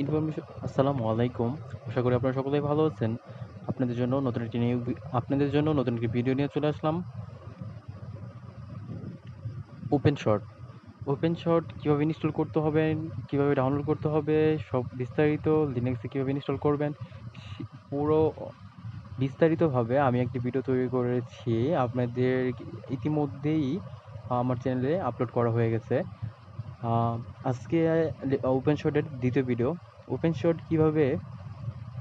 Information আসসালামু আলাইকুম। আশা করি আপনারা সকলেই ভালো আছেন। আপনাদের জন্য নতুন একটি ভিডিও নিয়ে চলে আসলাম। OpenShot. ওপেন শট কীভাবে ইনস্টল করতে হবে, কীভাবে ডাউনলোড করতে হবে, সব বিস্তারিত লিনাক্সে কীভাবে ইনস্টল করবেন, পুরো বিস্তারিতভাবে আমি একটি ভিডিও তৈরি করেছি। আপনাদের ইতিমধ্যেই আমার চ্যানেলে আপলোড করা হয়ে গেছে। আজকে ওপেন শটের দ্বিতীয় ভিডিও। ওপেন শট কীভাবে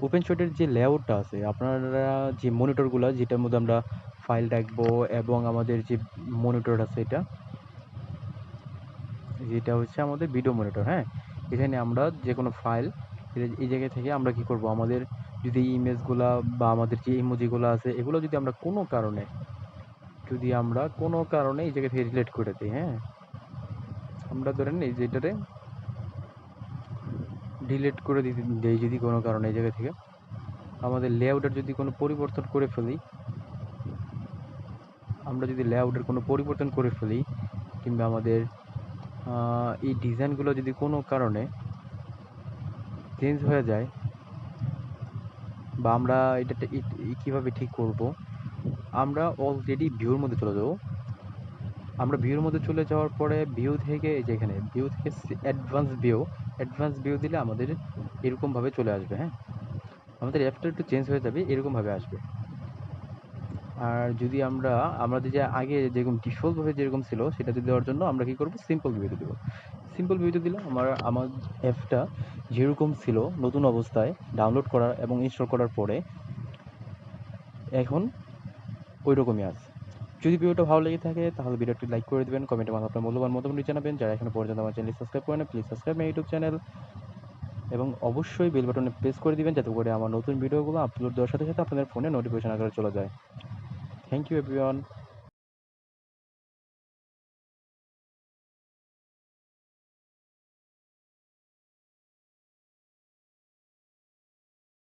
ওপেন শটের যে লেআউটটা আছে, আপনারা যে মনিটরগুলো যেটার মধ্যে আমরা ফাইল রাখবো এবং আমাদের যে মনিটর আছে যেটা হচ্ছে আমাদের ভিডিও মনিটর। হ্যাঁ, এখানে আমরা যে কোনো ফাইল এই জায়গা থেকে আমরা কি করব, আমাদের যদি ইমেজগুলা বা আমাদের যে ইমোজিগুলো আছে এগুলো যদি আমরা কোনো কারণে এই জায়গা থেকে ডিলিট করে দিই। হ্যাঁ, আমরা ধরেন এই যেটারে ডিলিট করে দিতে দেই যদি কোনো কারণে এই জায়গা থেকে আমাদের লেআউটের যদি কোনো পরিবর্তন করে ফেলি, কিংবা আমাদের এই ডিজাইনগুলো যদি কোনো কারণে চেঞ্জ হয়ে যায়, বা আমরা এটা কীভাবে ঠিক করব, আমরা অলরেডি ভিউর মধ্যে চলে যাব। আমরা ভিউর মধ্যে চলে যাওয়ার পরে ভিউ থেকে এই যে এখানে ভিউ থেকে অ্যাডভান্স ভিউ দিলে আমাদের এরকমভাবে চলে আসবে। হ্যাঁ, আমাদের অ্যাপটা একটু চেঞ্জ হয়ে যাবে, এরকমভাবে আসবে। আর যদি আমাদের যে আগে যেরকম ডিফল্টভাবে যেরকম ছিল সেটাতে দেওয়ার জন্য আমরা কী করব, সিম্পল ভিউতে দেবো। সিম্পল ভিউতে দিলে আমার অ্যাপটা যেরকম ছিল নতুন অবস্থায় ডাউনলোড করার এবং ইনস্টল করার পরে এখন ওই রকমই আছে। যদি ভিডিওটা ভালো লেগে থাকে তাহলে ভিডিওটি লাইক করে দেবেন, কমেন্টে আপনার মূল্যবান মতামত জানাবেন। যারা এখনো পর্যন্ত আমার চ্যানেল সাবস্ক্রাইব করেন না, please subscribe my YouTube channel এবং অবশ্যই বেল বাটনে প্রেস করে দিবেন যাতে করে আমার নতুন ভিডিওগুলো আপলোড দেওয়ার সাথে সাথে আপনাদের ফোনে নোটিফিকেশন আকারে চলে যায়। Thank you everyone.